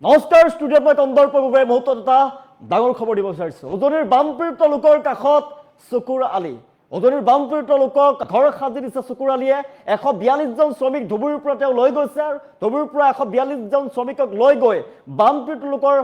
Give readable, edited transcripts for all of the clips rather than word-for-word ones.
নমস্কাৰ ষ্টুডিঅ'ত মই কন্দৰ্পভাৱে মুহূৰ্তত এটা ডাঙৰ খবৰ দিব বিচাৰিছোঁ। উজনিৰ বানপীড়িত লোকৰ কাষত চকুৰ আলি। উজনিৰ বানপীড়িত লোকক ঘৰ সাজি দিছে চকুৰ আলিয়ে। 142 জন শ্ৰমিক ধুবুৰীৰ পৰা তেওঁ লৈ গৈছে আৰু ধুবুৰীৰ পৰা 142 জন শ্ৰমিকক লৈ গৈ বানপীড়িত লোকৰ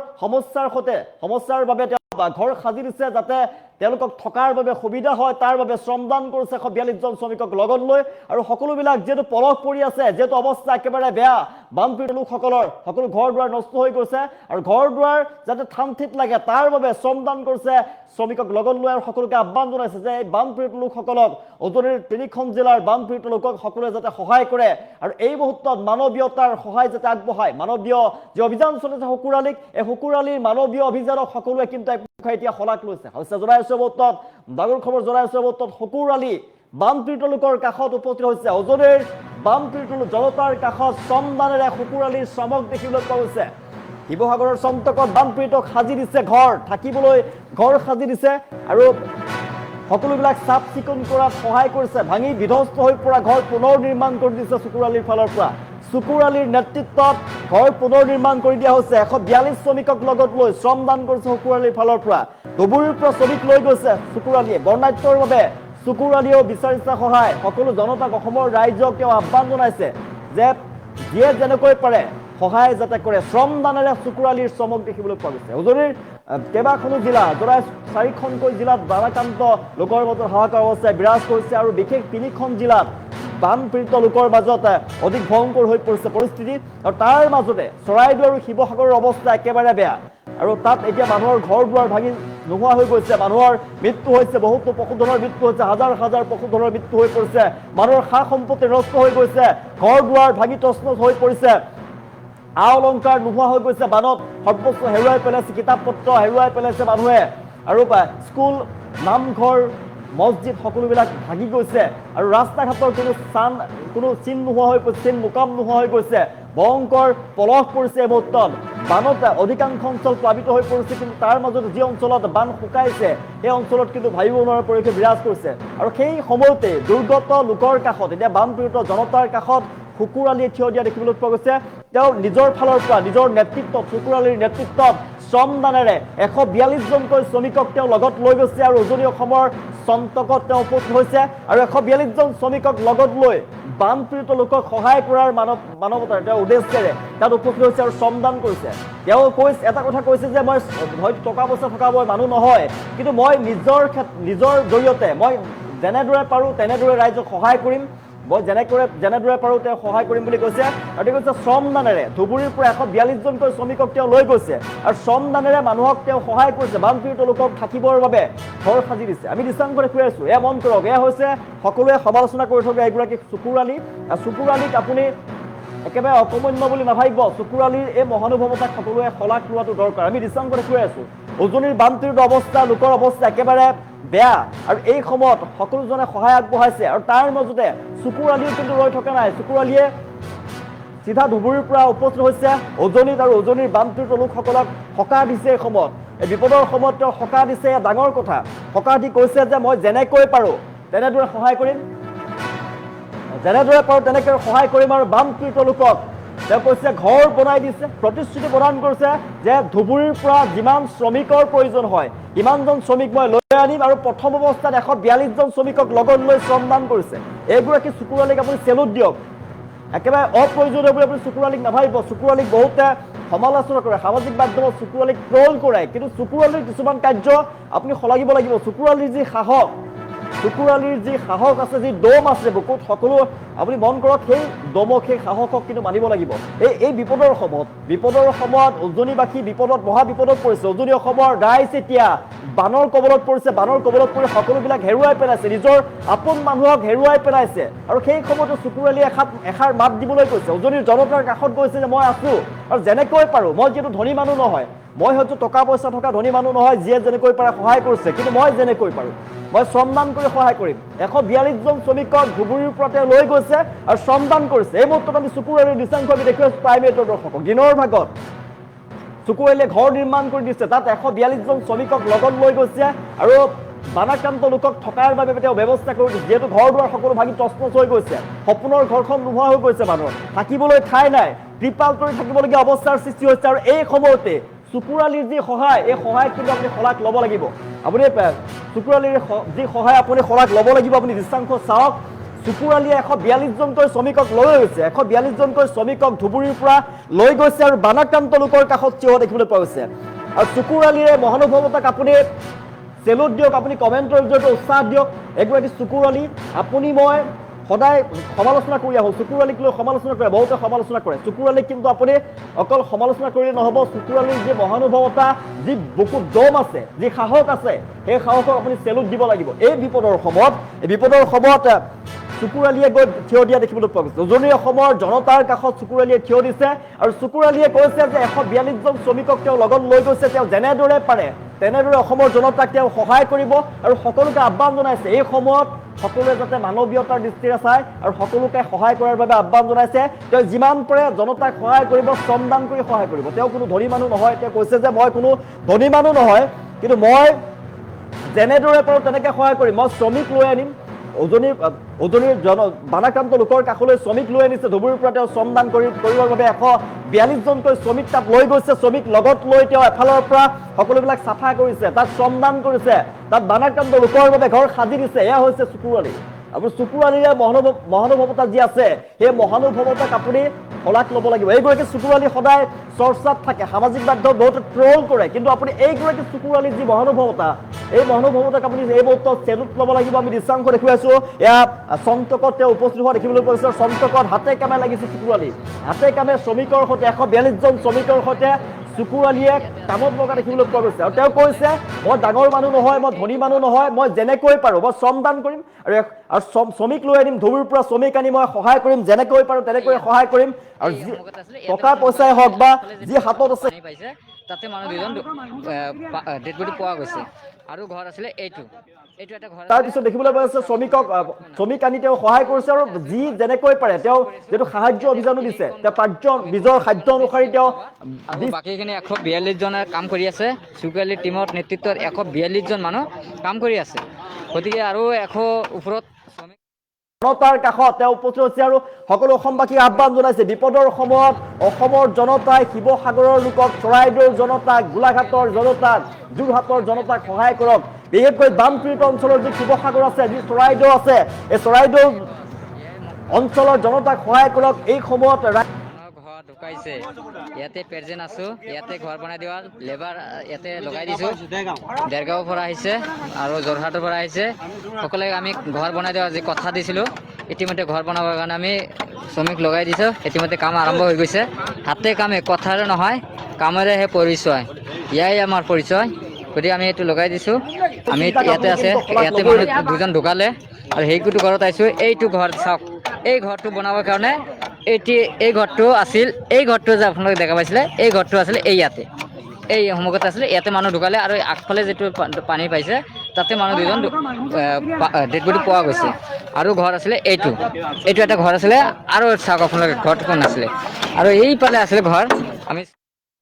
সমস্যাৰ বাবে তেওঁ ঘৰ সাজি দিছে যাতে তেওঁলোকক থকাৰ বাবে সুবিধা হয়। তাৰ বাবে শ্ৰমদান কৰিছে 142 জন শ্ৰমিকক লগত লৈ। আৰু সকলোবিলাক যেহেতু পলস পৰি আছে, যেহেতু অৱস্থা একেবাৰে বেয়া, বানপীড়িত লোকসকলৰ সকলো ঘৰ দুৱাৰ নষ্ট হৈ গৈছে আৰু ঘৰ দুৱাৰ যাতে ঠান ঠিক লাগে তাৰ বাবে শ্ৰমদান কৰিছে শ্ৰমিকক লগত লৈ। আৰু সকলোকে আহ্বান জনাইছে যে এই বানপীড়িত লোকসকলক, উজনিৰ 3খন জিলাৰ বানপীড়িত লোকক সকলোৱে যাতে সহায় কৰে আৰু এই মুহূৰ্তত মানৱীয়তাৰ সহায় যাতে আগবঢ়ায়। মানৱীয় যে অভিযান চলিছে শুকুৰ আলিক, এই শুকুৰ আলিৰ মানৱীয় অভিযানক সকলোৱে কিন্তু এতিয়া শলাগ লৈছে। হৈছে জনাইছে মুহূৰ্তত ডাঙৰ খবৰ জনাইছে মুহূৰ্তত শুকুৰ আলি বানপীড়িত লোকৰ কাষত উপস্থিত হৈছে। উজনিৰ বানপীড়িত জনতাৰ কাষত শ্ৰমদানেৰে শুকুৰ আলিৰ শ্ৰমক দেখিবলৈ পোৱা গৈছে। শিৱসাগৰৰ চন্তকত বানপীড়িতক সাজি দিছে ঘৰ, থাকিবলৈ ঘৰ সাজি দিছে আৰু সকলোবিলাক চাফ চিকুণ কৰাত সহায় কৰিছে। ভাঙি বিধ্বস্ত হৈ পৰা ঘৰ পুনৰ নিৰ্মাণ কৰি দিছে চকুৰ আলিৰ ফালৰ পৰা। চকুৰ আলিৰ নেতৃত্বত ঘৰ পুনৰ নিৰ্মাণ কৰি দিয়া হৈছে। 142 শ্ৰমিকক লগত লৈ শ্ৰমদান কৰিছে চকুৰ আলিৰ ফালৰ পৰা। ধুবুৰীৰ পৰা শ্ৰমিক লৈ গৈছে চকুৰ আলিয়ে। বৰ্ণাঢ্যৰ বাবে চকুৰ আলিয়েও বিচাৰিছে সহায়। সকলো জনতাক, অসমৰ ৰাইজক তেওঁ আহ্বান জনাইছে যে যিয়ে যেনেকৈ পাৰে সহায় যাতে কৰে। শ্ৰমদানেৰে চকুৰ আলিৰ শ্ৰমক দেখিবলৈ পোৱা গৈছে। উজনিৰ কেইবাখনো জিলা, জৰাই 4খনকৈ জিলাত বানাক্ৰান্ত লোকৰ মাজত হাহাকাৰ অৱস্থাই বিৰাজ কৰিছে আৰু বিশেষ 3খন জিলাত বানপীড়িত লোকৰ মাজত অধিক ভয়ংকৰ হৈ পৰিছে পৰিস্থিতি। আৰু তাৰ মাজতে চৰাইদেউ আৰু শিৱসাগৰৰ অৱস্থা একেবাৰে বেয়া আৰু তাত এতিয়া মানুহৰ ঘৰ দুৱাৰ ভাঙি নোহোৱা হৈ গৈছে। মানুহৰ মৃত্যু হৈছে, বহুতো পশুধনৰ মৃত্যু হৈছে, হাজাৰ হাজাৰ পশুধনৰ মৃত্যু হৈ পৰিছে। মানুহৰ সা সম্পত্তি নষ্ট হৈ গৈছে, ঘৰ দুৱাৰ ভাঙি তছনছ হৈ পৰিছে, আ অলংকাৰ নোহোৱা হৈ গৈছে। বানত সৰ্বস্ব হেৰুৱাই পেলাইছে, কিতাপ পত্ৰ হেৰুৱাই পেলাইছে মানুহে আৰু স্কুল, নামঘৰ, মছজিদ সকলোবিলাক ভাগি গৈছে আৰু ৰাস্তা ঘাটৰ কোনো চিন নোহোৱা হৈ পৰিছে, চিন মোকাম নোহোৱা হৈ গৈছে। ভয়ংকৰ পলস পৰিছে এই মুহূৰ্তত। বানত অধিকাংশ অঞ্চল প্লাবিত হৈ পৰিছে, কিন্তু তাৰ মাজত যি অঞ্চলত বান শুকাইছে সেই অঞ্চলত কিন্তু ভাবিব নোৱাৰা পৰিৱেশ বিৰাজ কৰিছে। আৰু সেই সময়তে দুৰ্গত লোকৰ কাষত, এতিয়া বানপীড়িত জনতাৰ কাষত শুকুৰ আলিয়ে থিয় দিয়া দেখিবলৈ পোৱা গৈছে। তেওঁ নিজৰ ফালৰ পৰা, নিজৰ নেতৃত্বত, শুকুৰ আলিৰ নেতৃত্বত শ্ৰমদানেৰে 142 জনকৈ শ্ৰমিকক তেওঁ লগত লৈ গৈছে আৰু উজনি অসমৰ চন্তকত তেওঁ উপস্থিত হৈছে আৰু 142 জন শ্ৰমিকক লগত লৈ বানপীড়িত লোকক সহায় কৰাৰ মানৱতাৰ তেওঁ উদ্দেশ্যেৰে তাত উপস্থিত হৈছে আৰু শ্ৰমদান কৰিছে। তেওঁ এটা কথা কৈছে যে মই হয়তো টকা পইচা থকা মই মানুহ নহয়, কিন্তু মই নিজৰ জৰিয়তে মই যেনেদৰে পাৰোঁ তেনেদৰে ৰাইজক সহায় কৰিম, মই যেনেদৰে পাৰোঁ তেওঁ সহায় কৰিম বুলি কৈছে। আৰু তেওঁ কৈছে শ্ৰমদানেৰে ধুবুৰীৰ পৰা 142 জনকৈ শ্ৰমিকক তেওঁ লৈ গৈছে আৰু শ্ৰমদানেৰে মানুহক তেওঁ সহায় কৰিছে। বানপীড়িত লোকক থাকিবৰ বাবে ঘৰ সাজি দিছে। আমি দৃষ্টান্ত দেখুৱাই আছোঁ, এয়া মন কৰক। এয়া হৈছে সকলোৱে সমালোচনা কৰি থকা এগৰাকী চকুৰ আলি। চকুৰ আলিক আপুনি একেবাৰে অকমন্য বুলি নাভাবিব। চকুৰ আলিৰ এই মহানুভৱতাক সকলোৱে শলাগ লোৱাটো দৰকাৰ। আমি দৃষ্টান্ত দেখুৱাই আছোঁ। উজনিৰ বানপীড়িত অৱস্থা, লোকৰ অৱস্থা একেবাৰে বেয়া আৰু এই সময়ত সকলোজনে সহায় আগবঢ়াইছে। আৰু তাৰ মাজতে চকুৰ আলিও কিন্তু ৰৈ থকা নাই। চকুৰ আলিয়ে চিধা ধুবুৰীৰ পৰা উপস্থিত হৈছে উজনিত আৰু উজনিৰ বানপীড়িত লোকসকলক সকাহ দিছে। এই সময়ত, এই বিপদৰ সময়ত তেওঁ সকাহ দিছে, এয়া ডাঙৰ কথা। সকাহ দি কৈছে যে মই যেনেকৈ পাৰোঁ তেনেদৰে সহায় কৰিম, যেনেদৰে পাৰোঁ তেনেকৈ সহায় কৰিম। আৰু বানপীড়িত লোকক তেওঁ কৈছে ঘৰ বনাই দিছে, প্ৰতিশ্ৰুতি প্ৰদান কৰিছে যে ধুবুৰীৰ পৰা যিমান শ্ৰমিকৰ প্ৰয়োজন হয় ইমানজন শ্ৰমিক মই লৈ আনিম। আৰু প্ৰথম অৱস্থাত 142 জন শ্ৰমিকক লগত লৈ শ্ৰমদান কৰিছে। এইগৰাকী চকুৰ আলিক আপুনি চেলুট দিয়ক। একেবাৰে অপ্ৰয়োজনীয় বুলি আপুনি চকুৰ আলিক নাভাবিব। চকুৰ আলিক বহুতে সমালোচনা কৰে, সামাজিক মাধ্যমত চকুৰ আলিক ট্ৰল কৰে, কিন্তু চকুৰ আলিৰ কিছুমান কাৰ্য আপুনি শলাগিব লাগিব। চকুৰ আলিৰ যি সাহস, চকুৰ আলিৰ যি সাহস আছে, যি দম আছে বুকুত, সকলো আপুনি মন কৰক, সেই দমক, সেই সাহসক কিন্তু মানিব লাগিব। এই বিপদৰ সময়ত উজনিবাসী বিপদত, মহা বিপদত পৰিছে। উজনি অসমৰ ৰাইজ এতিয়া বানৰ কবলত পৰিছে। বানৰ কবলত পৰি সকলোবিলাক হেৰুৱাই পেলাইছে, নিজৰ আপোন মানুহক হেৰুৱাই পেলাইছে। আৰু সেই সময়তো চকুৰ আলিয়ে এষাৰ মাত দিবলৈ কৈছে, উজনিৰ জনতাৰ কাষত কৈছে যে মই আছোঁ আৰু যেনেকৈ পাৰোঁ। মই যিহেতু ধনী মানুহ নহয়, মই হয়তো টকা পইচা থকা ধনী মানুহ নহয়, যিয়ে যেনেকৈ পাৰে সহায় কৰিছে, কিন্তু মই যেনেকৈ পাৰোঁ মই শ্ৰমদান কৰি সহায় কৰিম। 142 জন শ্ৰমিকক ধুবুৰীৰ পৰা তেওঁ লৈ গৈছে আৰু শ্ৰমদান কৰিছে। এই মুহূৰ্তত আমি চকুৰ আলিৰ দৃশ্যাংশ আমি দেখুৱাই আছোঁ প্ৰাইমেটৰ দৰ্শকক। দিনৰ ভাগত চকুৰ আলিয়ে ঘৰ নিৰ্মাণ কৰি দিছে, তাত 142 জন শ্ৰমিকক লগত লৈ গৈছে আৰু বানাক্ৰান্ত লোকক থকাৰ বাবে তেওঁ ব্যৱস্থা কৰি দিছে যেহেতু ঘৰ দুৱাৰ সকলো ভাঙি তছনছ হৈ গৈছে সপোনৰ ঘৰখন নোহোৱা হৈ গৈছে মানুহৰ থাকিবলৈ ঠাই নাই ত্ৰিপাল তৰি থাকিবলগীয়া অৱস্থাৰ সৃষ্টি হৈছে আৰু এই সময়তে চকুৰ আলিৰ যি সহায় এই সহায় কিন্তু আপুনি শলাগ ল'ব লাগিব আপুনি চকুৰ আলিৰ যি সহায় আপুনি শলাগ ল'ব লাগিব আপুনি দৃশ্যাংশ চাওক চকুৰ আলিয়ে 142 জনকৈ শ্ৰমিকক লৈ গৈছে 142 জনকৈ শ্ৰমিকক ধুবুৰীৰ পৰা লৈ গৈছে আৰু বানাক্ৰান্ত লোকৰ কাষত থিয় দেখিবলৈ পোৱা গৈছে আৰু চকুৰ আলিৰে মহানুভৱতাক আপুনি চেলুট দিয়ক আপুনি কমেণ্টৰ জৰিয়তে উৎসাহ দিয়ক এগৰাকী চকুৰ আলি আপুনি মই সদায় সমালোচনা কৰি আহোঁ চকুৰ আলিক লৈ সমালোচনা কৰে বহুতে সমালোচনা কৰে চকুৰ আলিক কিন্তু আপুনি অকল সমালোচনা কৰিলে নহ'ব চকুৰ আলিৰ যি মহানুভৱতা যি বুকুত দম আছে যি সাহস আছে সেই সাহসক আপুনি চেলুট দিব লাগিব এই বিপদৰ সময়ত চকুৰ আলিয়ে গৈ থিয় দিয়া দেখিবলৈ পোৱা গৈছে উজনি অসমৰ জনতাৰ কাষত চকুৰ আলিয়ে থিয় দিছে আৰু চকুৰ আলিয়ে কৈছে যে 142 জন শ্ৰমিকক তেওঁ লগত লৈ গৈছে তেওঁ যেনেদৰে পাৰে তেনেদৰে অসমৰ জনতাক তেওঁ সহায় কৰিব আৰু সকলোকে আহ্বান জনাইছে এই সময়ত সকলোৱে যাতে মানৱীয়তাৰ দৃষ্টিৰে চায় আৰু সকলোকে সহায় কৰাৰ বাবে আহ্বান জনাইছে তেওঁ যিমান পাৰে জনতাক সহায় কৰিব শ্ৰমদান কৰি সহায় কৰিব তেওঁ কোনো ধনী মানুহ নহয় তেওঁ কৈছে যে মই কোনো ধনী মানুহ নহয় কিন্তু মই যেনেদৰে পাৰোঁ তেনেকৈ সহায় কৰিম মই শ্ৰমিক লৈ আনিম উজনিৰ বানাক্ৰান্ত লোকৰ কাষলৈ শ্ৰমিক লৈ আনিছে ধুবুৰীৰ পৰা তেওঁ শ্ৰমদান কৰিবৰ বাবে 142 জনকৈ শ্ৰমিক তাত লৈ গৈছে শ্ৰমিক লগত লৈ তেওঁ এফালৰ পৰা সকলোবিলাক চাফা কৰিছে তাত শ্ৰমদান কৰিছে তাত বানাক্ৰান্ত লোকৰ বাবে ঘৰ সাজি দিছে এয়া হৈছে চকুৰ আলি আপুনি চকুৰ আলিৰে মহানুভৱতা যি আছে সেই মহানুভৱতাক আপুনি শলাগ ল'ব লাগিব এইগৰাকী চকুৰ আলি সদায় চৰ্চাত থাকে সামাজিক মাধ্যমত বহুতে ট্ৰল কৰে কিন্তু আপুনি এইগৰাকী চকুৰ আলিৰ যি মহানুভৱতা এই মহানুভৱতাক আপুনি এই মুহূৰ্তত চেলুট ল'ব লাগিব আমি দৃশ্যাংশ দেখুৱাইছো এয়া চন্তকত তেওঁ উপস্থিত হোৱা দেখিবলৈ পাইছে চন্তকত হাতে কামে লাগিছে চকুৰ আলি হাতে কামে শ্ৰমিকৰ সৈতে 142 জন শ্ৰমিকৰ সৈতে চকুৰ আলিয়ে কামত লগা দেখিবলৈ পোৱা গৈছে আৰু তেওঁ কৈছে মই ডাঙৰ মানুহ নহয় মই ধনী মানুহ নহয় মই যেনেকৈ পাৰোঁ মই শ্ৰমদান কৰিম আৰু শ্ৰমিক লৈ আনিম ধুবুৰীৰ পৰা শ্ৰমিক আনি মই সহায় কৰিম যেনেকৈ পাৰোঁ তেনেকৈ সহায় কৰিম আৰু টকা পইচাই হওক বা যি হাতত আছে তাতে মানুহ দুজন ডেড বডি পোৱা গৈছে আৰু ঘৰ আছিলে এইটো এটা ঘৰ তাৰপিছত দেখিবলৈ পোৱা গৈছে শ্ৰমিক আনি তেওঁ সহায় কৰিছে আৰু যি যেনেকৈ পাৰে তেওঁ যিটো সাহায্য অভিযানো দিছে তেওঁ নিজৰ সাধ্য অনুসৰি তেওঁ বাকীখিনি 142 জনে কাম কৰি আছে চকুৰ আলিৰ টিমৰ নেতৃত্বত 142 জন মানুহ কাম কৰি আছে গতিকে আৰু 100 ওপৰত জনতাৰ কাষত তেওঁ উপস্থিত হৈছে আৰু সকলো অসমবাসীক আহ্বান জনাইছে বিপদৰ সময়ত অসমৰ জনতাই শিৱসাগৰৰ লোকক চৰাইদেউৰ জনতাক গোলাঘাটৰ জনতাক যোৰহাটৰ জনতাক সহায় কৰক বিশেষকৈ বানপীড়িত অঞ্চলৰ যি শিৱসাগৰ আছে যি চৰাইদেউ আছে এই চৰাইদেউ অঞ্চলৰ জনতাক সহায় কৰক এই সময়ত ঘৰ ঢুকাইছে ইয়াতে প্ৰেজেণ্ট আছো ইয়াতে ঘৰ বনাই দিয়াৰ লেবাৰ ইয়াতে লগাই দিছো দেৰগাঁৱৰ পৰা আহিছে আৰু যোৰহাটৰ পৰা আহিছে সকলোৱে আমি ঘৰ বনাই দিয়াৰ যি কথা দিছিলোঁ ইতিমধ্যে ঘৰ বনাবৰ কাৰণে আমি শ্ৰমিক লগাই দিছোঁ ইতিমধ্যে কাম আৰম্ভ হৈ গৈছে হাতে কামে কথাৰে নহয় কামেৰেহে পৰিচয় ইয়াই আমাৰ পৰিচয় গতিকে আমি এইটো লগাই দিছোঁ আমি ইয়াতে আছে ইয়াতে মানুহ দুজন ঢুকালে আৰু সেইটো ঘৰত আহিছোঁ এইটো ঘৰ চাওক এই ঘৰটো বনাবৰ কাৰণে এই ঘৰটো আছিল এই ঘৰটো যে আপোনালোকে দেখা পাইছিলে এই ঘৰটো আছিলে এই সন্মুখত আছিলে ইয়াতে মানুহ ঢুকালে আৰু আগফালে যিটো পানী পাইছে তাতে মানুহ দুজন ডেড বডি পোৱা গৈছে আৰু ঘৰ আছিলে এইটো এটা ঘৰ আছিলে আৰু চাওক আপোনালোকে ঘৰটো কোন আছিলে আৰু এইফালে আছিলে ঘৰ আমি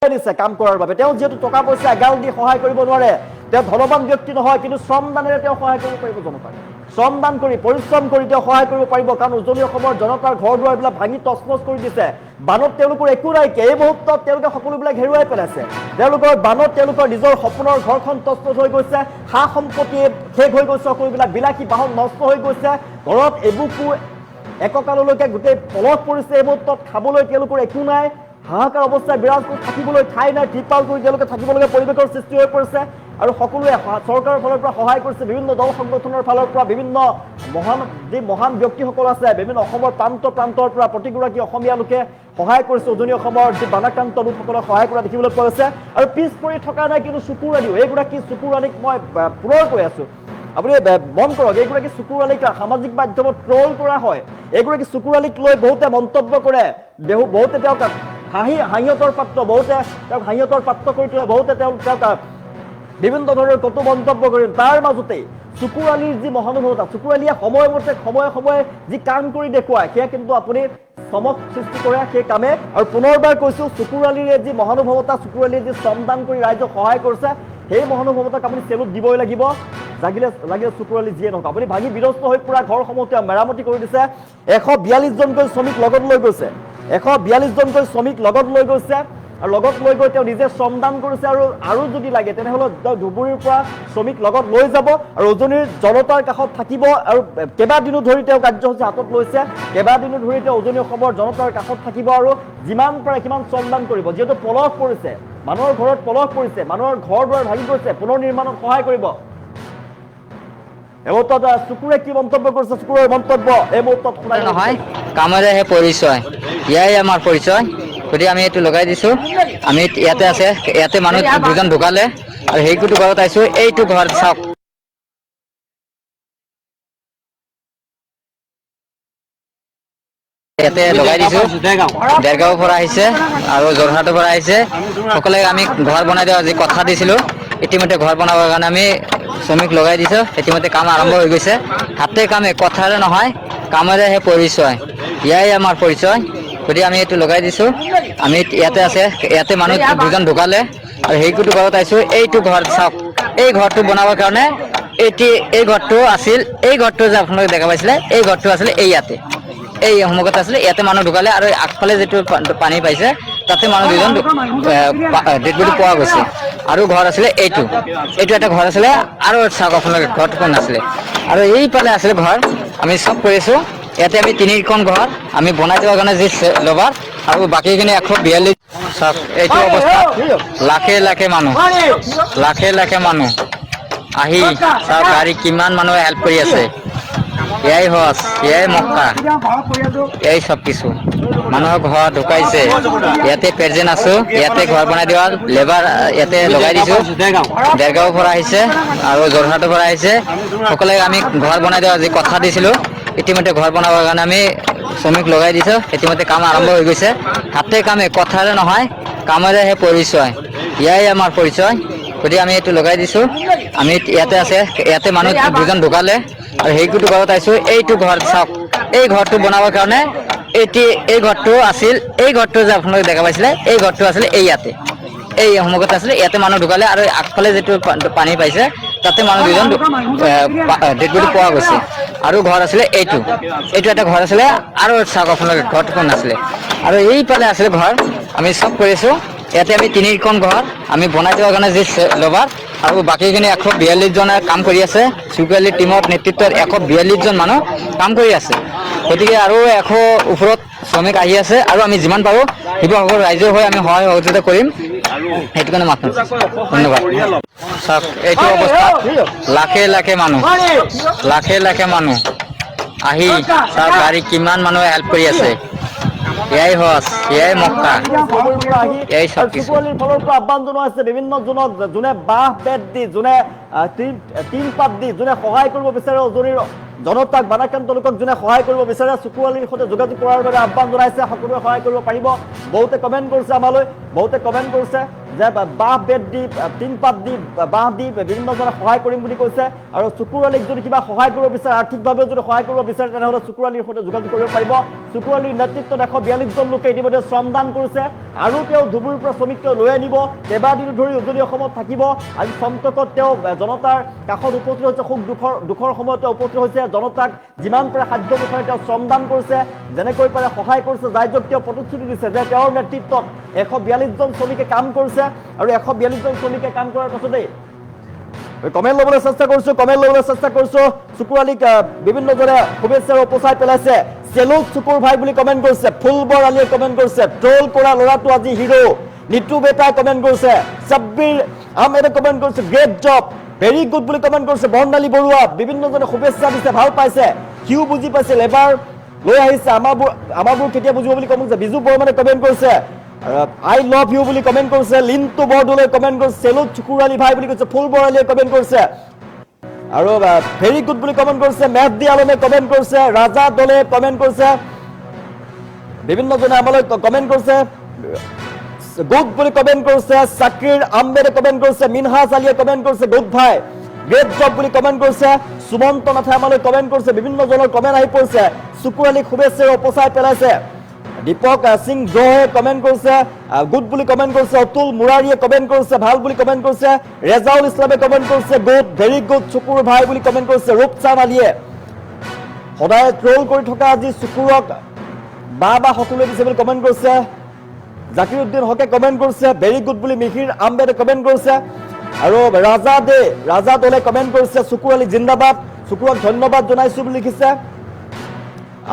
দিছে কাম কৰাৰ বাবে তেওঁ যিহেতু টকা পইচা এগাল দি সহায় কৰিব নোৱাৰে তেওঁ ধনৱান ব্যক্তি নহয় কিন্তু শ্ৰমদানেৰে তেওঁ সহায় কৰিব পাৰিব জনতাক শ্ৰমদান কৰি পৰিশ্ৰম কৰি তেওঁ সহায় কৰিব পাৰিব কাৰণ উজনি অসমৰ জনতাৰ ঘৰ দুৱাৰবিলাক ভাঙি তছনছ কৰি দিছে বানত তেওঁলোকৰ একো নাইকিয়া এই মুহূৰ্তত তেওঁলোকে সকলোবিলাক হেৰুৱাই পেলাইছে তেওঁলোকৰ বানত তেওঁলোকৰ নিজৰ সপোনৰ ঘৰখন তছনছ হৈ গৈছে সা সম্পত্তি শেষ হৈ গৈছে সকলোবিলাক বিলাসী বাহন নষ্ট হৈ গৈছে ঘৰত এবুকু এককাললৈকে গোটেই পলস পৰিছে এই মুহূৰ্তত খাবলৈ তেওঁলোকৰ একো নাই হাহাকাৰ অৱস্থায় বিৰাজ কৰি থাকিবলৈ ঠাই নাই ত্ৰিপাল কৰি তেওঁলোকে থাকিবলগীয়া পৰিৱেশৰ সৃষ্টি হৈ পৰিছে আৰু সকলোৱে চৰকাৰৰ ফালৰ পৰা সহায় কৰিছে বিভিন্ন দল সংগঠনৰ ফালৰ পৰা বিভিন্ন মহান ব্যক্তিসকল আছে বিভিন্ন অসমৰ প্ৰান্তৰ পৰা প্ৰতিগৰাকী অসমীয়া লোকে সহায় কৰিছে উজনি অসমৰ যি বানাক্ৰান্ত লোকসকলক সহায় কৰা দেখিবলৈ পোৱা গৈছে আৰু পিছ পৰি থকা নাই কিন্তু চকুৰ আলিও এইগৰাকী চকুৰ আলিক মই পুনৰ কৈ আছোঁ আপুনি মন কৰক এইগৰাকী চকুৰ আলিক সামাজিক মাধ্যমত ট্ৰল কৰা হয় এইগৰাকী চকুৰ আলিক লৈ বহুতে মন্তব্য কৰে বহুতে তেওঁক হাঁহিয়তৰ পাত্ৰ বহুতে তেওঁক হাঁহিয়তৰ পাত্ৰ কৰি তোলে বহুতে তেওঁক বিভিন্ন ধৰণৰ কটু মন্তব্য কৰে তাৰ মাজতেই চকুৰ আলিৰ যি মহানুভৱতা চকুৰ আলিয়ে সময়ে যি কাম কৰি দেখুৱায় সেয়া কিন্তু আপুনি চমক সৃষ্টি কৰে সেই কামে আৰু পুনৰবাৰ কৈছোঁ চকুৰ আলিৰে যি মহানুভৱতা চকুৰ আলিয়ে যি শ্ৰমদান কৰি ৰাইজক সহায় কৰিছে সেই মহানুভৱতাক আপুনি চেলুট দিবই লাগিব লাগিলে চকুৰ আলি যিয়ে নহওক আপুনি ভাঙি বিধ্বস্ত হৈ পুৰা ঘৰসমূহ তেওঁ মেৰামতি কৰি দিছে 142 জনকৈ শ্ৰমিক লগত লৈ গৈছে 142 জনকৈ শ্ৰমিক লগত লৈ গৈছে আৰু লগত লৈ গৈ তেওঁ নিজে শ্ৰমদান কৰিছে আৰু যদি লাগে তেনেহ'লে ধুবুৰীৰ পৰা শ্ৰমিক লগত লৈ যাব আৰু উজনিৰ জনতাৰ কাষত থাকিব আৰু কেইবাদিনো ধৰি তেওঁ কাৰ্যসূচী হাতত লৈছে কেইবাদিনো ধৰি তেওঁ উজনি অসমৰ জনতাৰ কাষত থাকিব আৰু যিমান পাৰে সিমান শ্ৰমদান কৰিব যিহেতু পলস পৰিছে মানুহৰ ঘৰত পলস পৰিছে মানুহৰ ঘৰ দুৱাৰ ভাঙি গৈছে পুনৰ নিৰ্মাণত সহায় কৰিব এই মুহূৰ্তত চকুৰে কি মন্তব্য কৰিছে চকুৰৰ মন্তব্য এই মুহূৰ্তত শুনাই নহয় কামেৰেহে পৰিচয় ইয়াই আমাৰ পৰিচয় গতিকে আমি এইটো লগাই দিছোঁ আমি ইয়াতে আছে ইয়াতে মানুহ দুজন ঢুকালে আৰু সেইটো ঘৰত আহিছোঁ এইটো ঘৰ চাওক ইয়াতে লগাই দিছোঁ দেৰগাঁৱৰ পৰা আহিছে আৰু যোৰহাটৰ পৰা আহিছে সকলোৱে আমি ঘৰ বনাই দিওঁ আজি কথা দিছিলোঁ ইতিমধ্যে ঘৰ বনাবৰ কাৰণে আমি শ্ৰমিক লগাই দিছোঁ ইতিমধ্যে কাম আৰম্ভ হৈ গৈছে হাতে কামে কথাৰে নহয় কামেৰেহে পৰিচয় ইয়াই আমাৰ পৰিচয় গতিকে আমি এইটো লগাই দিছোঁ আমি ইয়াতে আছে ইয়াতে মানুহ দুজন ঢুকালে আৰু সেইটো ঘৰত আহিছোঁ এইটো ঘৰ চাওক এই ঘৰটো বনাবৰ কাৰণে এই ঘৰটো আছিল এই ঘৰটো যে আপোনালোকে দেখা পাইছিলে এই ঘৰটো আছিলে এই ইয়াতে এই সন্মুখত আছিলে ইয়াতে মানুহ ঢুকালে আৰু আগফালে যিটো পানী পাইছে তাতে মানুহ দুজন ডেড বডি পোৱা গৈছে আৰু ঘৰ আছিলে এইটো এটা ঘৰ আছিলে আৰু চাওক আপোনালোকে ঘৰটো কোন আছিলে আৰু এইফালে আছিলে ঘৰ আমি চব কৰিছোঁ ইয়াতে আমি 3খন ঘৰ আমি বনাই দিবৰ কাৰণে যি লেবাৰ আৰু বাকীখিনি 142 চাওক এইটো অৱস্থা লাখে লাখে মানুহ আহি চাওক গাড়ী কিমান মানুহে হেল্প কৰি আছে এয়াই হজ এয়াই মক্কা এই সব কিছু মানুহৰ ঘৰ ঢুকাইছে ইয়াতে প্ৰেজেন্ট আছো ইয়াতে ঘৰ বনাই দিয়াৰ লেবাৰ ইয়াতে লগাই দিছোঁ দেৰগাঁৱৰ পৰা আহিছে আৰু যোৰহাটৰ পৰা আহিছে সকলোৱে আমি ঘৰ বনাই দিওঁ আজি কথা দিছিলোঁ ইতিমধ্যে ঘৰ বনাবৰ কাৰণে আমি শ্ৰমিক লগাই দিছোঁ ইতিমধ্যে কাম আৰম্ভ হৈ গৈছে হাতে কামে কথাৰে নহয় কামেৰেহে পৰিচয় ইয়াই আমাৰ পৰিচয় গতিকে আমি এইটো লগাই দিছোঁ আমি ইয়াতে আছে ইয়াতে মানুহ দুজন ঢুকালে আৰু সেইটো ঘৰত আহিছোঁ এইটো ঘৰ চাওক এই ঘৰটো বনাবৰ কাৰণে এই ঘৰটো আছিল এই ঘৰটো যে আপোনালোকে দেখা পাইছিলে এই ঘৰটো আছিলে এই ইয়াতে এই সন্মুখত আছিলে ইয়াতে মানুহ ঢুকালে আৰু আগফালে যিটো পানী পাইছে তাতে মানুহ দুজন ডেড বডি পোৱা গৈছে আৰু ঘৰ আছিলে এইটো এটা ঘৰ আছিলে আৰু চাওক আপোনালোকে ঘৰটো কোন আছিলে আৰু এইফালে আছিলে ঘৰ আমি চব কৰিছোঁ ইয়াতে আমি 3খন ঘৰ আমি বনাই দিবৰ কাৰণে যি লেবাৰ আৰু বাকীখিনি 142 জনে কাম কৰি আছে চুকুৰালী টিমত নেতৃত্বত 142 জন মানুহ কাম কৰি আছে গতিকে আৰু 100 ওপৰত শ্ৰমিক আহি আছে আৰু আমি যিমান পাৰোঁ শিৱসাগৰ ৰাইজৰ হৈ আমি সহায় সহযোগিতা কৰিম সেইটো কাৰণে মাথোঁ ধন্যবাদ চাওক এইটো অৱস্থা লাখে লাখে মানুহ আহি চাওক গাড়ী কিমান মানুহে হেল্প কৰি আছে এয়াই হজ এয়াই মক্কা এই সব কিছু চকুৰালীৰ ফালৰ পৰা আহ্বান জনোৱা হৈছে বিভিন্ন জনক যোনে বাঁহ বেত দি যোনে টিন পাত দি যোনে সহায় কৰিব বিচাৰে উজনিৰ জনতাক বানাক্ৰান্ত লোকক যোনে সহায় কৰিব বিচাৰে চকুৰালীৰ সৈতে যোগাযোগ কৰাৰ বাবে আহ্বান জনাইছে সকলোৱে সহায় কৰিব পাৰিব বহুতে কমেণ্ট কৰিছে আমালৈ বহুতে কমেণ্ট কৰিছে যে বাঁহ বেত দি টিন পাত দি বাঁহ দি বিভিন্নজনে সহায় কৰিম বুলি কৈছে আৰু চকুৰালীক যদি কিবা সহায় কৰিব বিচাৰে আৰ্থিকভাৱে যদি সহায় কৰিব বিচাৰে তেনেহ'লে চকুৰালীৰ সৈতে যোগাযোগ কৰিব পাৰিব চকুৰালীৰ নেতৃত্বত 142 জন লোকে ইতিমধ্যে শ্ৰমদান কৰিছে আৰু তেওঁ ধুবুৰীৰ পৰা শ্ৰমিক লৈ আনিব কেইবাদিনো ধৰি উজনি অসমত থাকিব আজি সন্তকত তেওঁ জনতাৰ কাষত উপস্থিত হৈছে সুখ দুখৰ সময়তে উপস্থিত হৈছে জনতাক যিমান পাৰে সাধ্য অনুসাৰে তেওঁ শ্ৰমদান কৰিছে যেনেকৈ পাৰে সহায় কৰিছে যাইজক তেওঁ প্ৰতিশ্ৰুতি দিছে যে তেওঁৰ নেতৃত্বত 142 জন শ্ৰমিকে কাম কৰিছে আৰু 142 জন শ্ৰমিকে কাম কৰাৰ পাছতেই কমেণ্ট ল'বলৈ চেষ্টা কৰিছোঁ চকুৰালীক বিভিন্নজনে শুভেচ্ছাৰে উপচাই পেলাইছে চেলুক চকুৰ ভাই বুলি কমেণ্ট কৰিছে ফুলবৰ আলীয়ে কমেণ্ট কৰিছে ট্ৰল কৰা ল'ৰাটো আজি হিৰো নিতু বেটাই কমেণ্ট কৰিছে সাব্বিৰ আহমেদে কমেণ্ট কৰিছে গ্ৰেট জব ভেৰি গুড বুলি কমেণ্ট কৰিছে বৰ্ণালী বৰুৱা বিভিন্নজনে শুভেচ্ছা দিছে ভাল পাইছে সিও বুজি পাইছিল এবাৰ লৈ আহিছে আমাৰবোৰ কেতিয়া বুজিব বুলি কমেণ্ট কৰিছে বিজু বৰ্মনে কমেণ্ট কৰিছে আই লভ ইউ বুলি কমেণ্ট কৰিছে লিন্তু বৰদলৈ কমেণ্ট কৰিছে চেলুক চকুৰালী ভাই বুলি কৈছে ফুলবৰ আলীয়ে কমেণ্ট কৰিছে আৰু ভেৰি গুড বুলি কমেণ্ট কৰিছে মেহদি আলমে কমেণ্ট কৰিছে ৰাজা দলে কমেণ্ট কৰিছে বিভিন্নজনে আমালৈ কমেণ্ট কৰিছে গুড বুলি কমেণ্ট কৰিছে চাকিৰ আহমেদে কমেণ্ট কৰিছে মিনহাজ আলীয়ে কমেণ্ট কৰিছে গুড ভাই গ্ৰেট জব বুলি কমেণ্ট কৰিছে সুমন্ত নাথে আমালৈ কমেণ্ট কৰিছে বিভিন্নজনৰ কমেণ্ট আহি পৰিছে চকুৰালীক শুভেচ্ছাৰে উপচাই পেলাইছে দীপক সিং গ্ৰহে কমেণ্ট কৰিছে গুড বুলি কমেণ্ট কৰিছে, অতুল মুৰাৰীয়ে কমেণ্ট কৰিছে ভাল বুলি কমেণ্ট কৰিছে, ৰেজাউল ইছলামে কমেণ্ট কৰিছে গুড ভেৰি গুড চুকুৰ ভাই বুলি কমেণ্ট কৰিছে, ৰূপচান আলীয়ে সদায় ট্ৰল কৰি থকা আজি চুকুৰক বা সকলোৱে দিছে বুলি কমেণ্ট কৰিছে, জাকিৰুদ্দিন হকে কমেণ্ট কৰিছে ভেৰি গুড বুলি মিহিৰ আহমেদে কমেণ্ট কৰিছে, আৰু ৰাজা দলে কমেণ্ট কৰিছে চুকুৰ আলী জিন্দাবাদ, চুকুৰক ধন্যবাদ জনাইছো বুলি লিখিছে,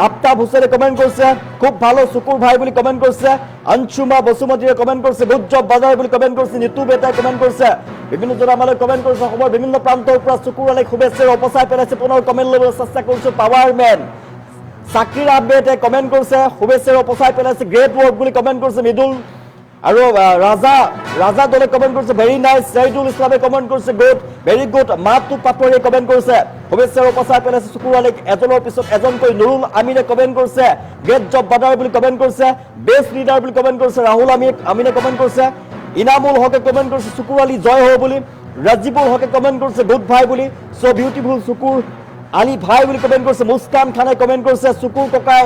আফতাব হুছেইনে কমেণ্ট কৰিছে খুব ভালো চুকুৰ ভাই বুলি কমেণ্ট কৰিছে, অঞ্চুমা বসুমতীয়ে কমেণ্ট কৰিছে গুড জব বাজাৰ বুলি কমেণ্ট কৰিছে, নিতু বেটাই কমেণ্ট কৰিছে, বিভিন্নজন আমালৈ কমেণ্ট কৰিছে, অসমৰ বিভিন্ন প্ৰান্তৰ পৰা চুকুৰ আলীক শুভেচ্ছাৰ অপচাই পেলাইছে, পুনৰ কমেণ্ট ল'বলৈ চেষ্টা কৰিছো পাৱাৰ মেন চাকিৰ আহমেদে কমেণ্ট কৰিছে শুভেচ্ছাৰ অপচাই পেলাইছে গ্ৰেট ৱৰ্ক বুলি কমেণ্ট কৰিছে মৃদুল, আৰু ৰাজা দলে কমেণ্ট কৰিছে ভেৰি নাইচ, শহীদুল ইছলামে কমেণ্ট কৰিছে গুড ভেৰি গুড, মাতু পাটোৱাৰীয়ে কমেণ্ট কৰিছে শুভেচ্ছাৰ অপচাই পেলাইছে চুকুৰ আলীক এজনৰ পিছত এজনকৈ, নুৰুল আমিনে কমেণ্ট কৰিছে গ্ৰেট জব বাদাৰ বুলি কমেণ্ট কৰিছে, বেষ্ট লিডাৰ বুলি কমেণ্ট কৰিছে, ৰাহুল আমিনে কমেণ্ট কৰিছে, ইনামুল হকে কমেণ্ট কৰিছে চুকুৰ আলী জয় হ'ব বুলি, ৰাজীবুল হকে কমেণ্ট কৰিছে গুড ভাই বুলি, চ' বিউটিফুল চুকুৰ আলী ভাই বুলি কমেণ্ট কৰিছে, মুস্কান খানে কমেণ্ট কৰিছে চুকুৰ ককাই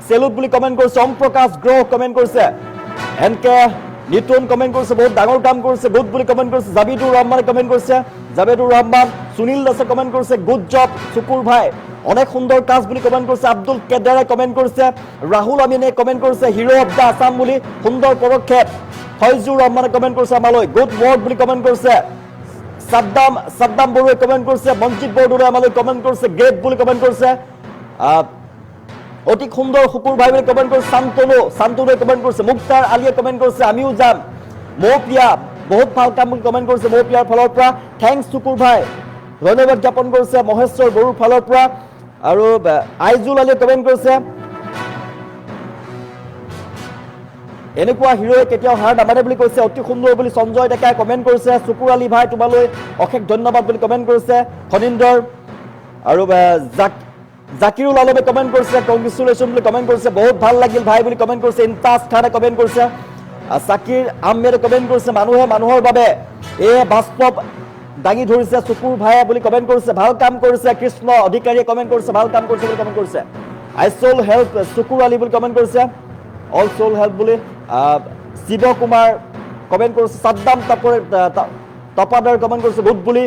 চেলুট বুলি কমেণ্ট কৰিছে, ওম প্ৰকাশ গ্ৰহ কমেণ্ট কৰিছে, এনকে নিতুন কমেণ্ট কৰিছে বহুত ডাঙৰ কাম কৰিছে গুড বুলি কমেণ্ট কৰিছে, জাবিদুৰ ৰহমানে কমেণ্ট কৰিছে, জাবেদুৰ ৰহমান, সুনীল দাসে কমেণ্ট কৰিছে গুড জব চুকুৰ ভাই অনেক সুন্দৰ কাজ বুলি কমেণ্ট কৰিছে, আব্দুল কেদাৰে কমেণ্ট কৰিছে, ৰাহুল আমিনে কমেণ্ট কৰিছে হিৰো অফ দ্য আছাম বুলি সুন্দৰ পদক্ষেপ, ফয়জুৰ ৰহমানে কমেণ্ট কৰিছে আমালৈ গুড ৱৰ্ক বুলি কমেণ্ট কৰিছে, সাদ্দাম বড়ুৱে কমেণ্ট কৰিছে, মঞ্জিত বৰদলৈ আমালৈ কমেণ্ট কৰিছে গ্ৰেট বুলি কমেণ্ট কৰিছে, অতি সুন্দৰ শুকুৰ ভাই বুলি কমেণ্ট কৰিছে, শান্তনুৱে কমেণ্ট কৰিছে, মুক্তাৰ আলীয়ে কমেণ্ট কৰিছে আমিও যাম, মৌপিয়া বহুত ভাল কাম বুলি কমেণ্ট কৰিছে মৌপিয়াৰ ফালৰ পৰা, থেংকছ চুকুৰ ভাই ধন্যবাদ জ্ঞাপন কৰিছে মহেশ্বৰ বড়োৰ ফালৰ পৰা, আৰু আইজুল আলীয়ে কমেণ্ট কৰিছে এনেকুৱা হিৰোয়ে কেতিয়াও হাৰ নামানে বুলি কৈছে, অতি সুন্দৰ বুলি সঞ্জয় ডেকাই কমেণ্ট কৰিছে, চুকুৰ আলী ভাই তোমালৈ অশেষ ধন্যবাদ বুলি কমেণ্ট কৰিছে খনিন্দৰ, আৰু জাকিৰুল আলমে কমেণ্ট কৰিছে কংগ্ৰেচুলেশ্যন বুলি কমেণ্ট কৰিছে, বহুত ভাল লাগিল ভাই বুলি কমেণ্ট কৰিছে, ইমতাজ খানে কমেণ্ট কৰিছে, চাকিৰ আহমেদে কমেণ্ট কৰিছে মানুহে মানুহৰ বাবে বাস্তৱ দাঙি ধৰিছে চুকুৰ ভাইয়ে বুলি কমেণ্ট কৰিছে, ভাল কাম কৰিছে, কৃষ্ণ অধিকাৰীয়ে কমেণ্ট কৰিছে ভাল কাম কৰিছে বুলি কমেণ্ট কৰিছে, আই চল হেল্প চুকুৰ আলী বুলি কমেণ্ট কৰিছে, অল চল হেল্প বুলি শিৱ কুমাৰ কমেণ্ট কৰিছে, সাদ্দাম তপাদাৰ কমেণ্ট কৰিছে গুড বুলি,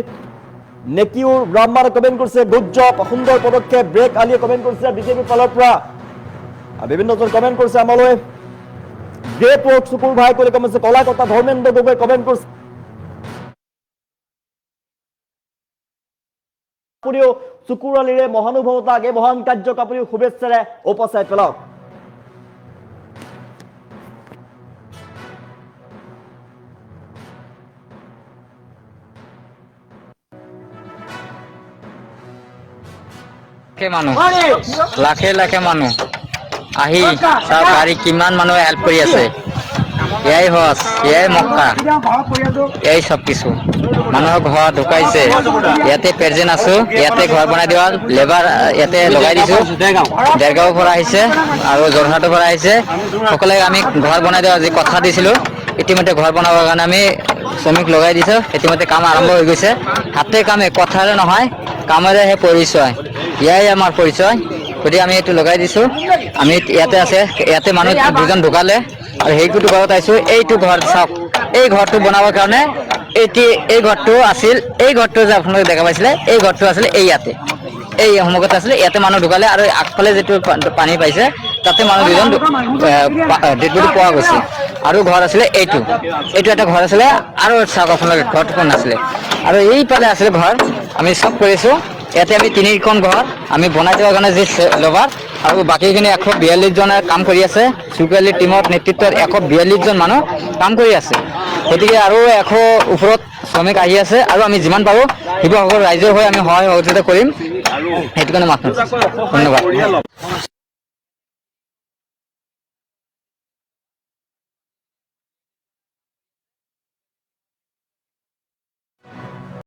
নেকিউৰ ব্ৰাহ্মণে কমেণ্ট কৰিছে গুড জব সুন্দৰ পদক্ষেপ, ব্ৰেক আলীয়ে কমেণ্ট কৰিছে বিজেপিৰ ফালৰ পৰা, বিভিন্নজন কমেণ্ট কৰিছে আমালৈ গ্ৰেট ৱৰ্ক চুকুৰ ভাই বুলি কমেণ্ট কৰিছে, কলাকতা ধৰ্মেন্দ্ৰ গগৈ কমেণ্ট কৰিছে, আপুনিও চুকুৰ আলীৰে মহানুভৱতাক এই মহান কাৰ্যক আপুনিও শুভেচ্ছাৰে উপচাই পেলাওক। লাখে মানুহ আহি তাৰ বাৰী কিমান মানুহে হেল্প কৰি আছে, এয়াই হজ এয়াই মক্কা এয়াই সব কিছু, মানুহৰ ঘৰ ঢুকাইছে, ইয়াতে প্ৰেজেন্ট আছো, ইয়াতে ঘৰ বনাই দিয়া লেবাৰ ইয়াতে লগাই দিছো, দেৰগাঁৱৰ পৰা আহিছে আৰু যোৰহাটৰ পৰা আহিছে, সকলোৱে আমি ঘৰ বনাই দিয়া যি কথা দিছিলো ইতিমধ্যে ঘৰ বনাবৰ কাৰণে আমি শ্ৰমিক লগাই দিছো, ইতিমধ্যে কাম আৰম্ভ হৈ গৈছে, হাতে কামে কথাৰে নহয় কামেৰে হে পৰিচয়, ইয়াই আমাৰ পৰিচয়, গতিকে আমি এইটো লগাই দিছো, আমি ইয়াতে আছে, ইয়াতে মানুহ দুজন ঢুকালে আৰু সেইটো ঘৰত আহিছো, এইটো ঘৰ চাওক, এই ঘৰটো বনাবৰ কাৰণে এই ঘৰটো আছিল, এই ঘৰটো যে আপোনালোকে দেখা পাইছিলে এই ঘৰটো আছিলে এই ইয়াতে, এই সন্মুখত আছিলে, ইয়াতে মানুহ ঢুকালে আৰু আগফালে যিটো পানী পাইছে তাতে মানুহ দুজন ডেড বডি পোৱা গৈছে, আৰু ঘৰ আছিলে এইটো এটা ঘৰ আছিলে, আৰু চাওক আপোনালোকে ঘৰটো কোন আছিলে, আৰু এইফালে আছিলে ঘৰ, আমি চব কৰিছো, ইয়াতে আমি 3খন ঘৰ আমি বনাই দিয়াৰ কাৰণে যি লেবাৰ আৰু বাকীখিনি 142 জনে কাম কৰি আছে, চুকুৰ আলীৰ টিমত নেতৃত্বত 142 জন মানুহ কাম কৰি আছে, গতিকে আৰু 100 ওপৰত শ্ৰমিক আহি আছে, আৰু আমি যিমান পাৰোঁ শিৱসাগৰ ৰাইজৰ হৈ আমি সহায় সহযোগিতা কৰিম, সেইটো কাৰণে মাত মাতিছোঁ। ধন্যবাদ।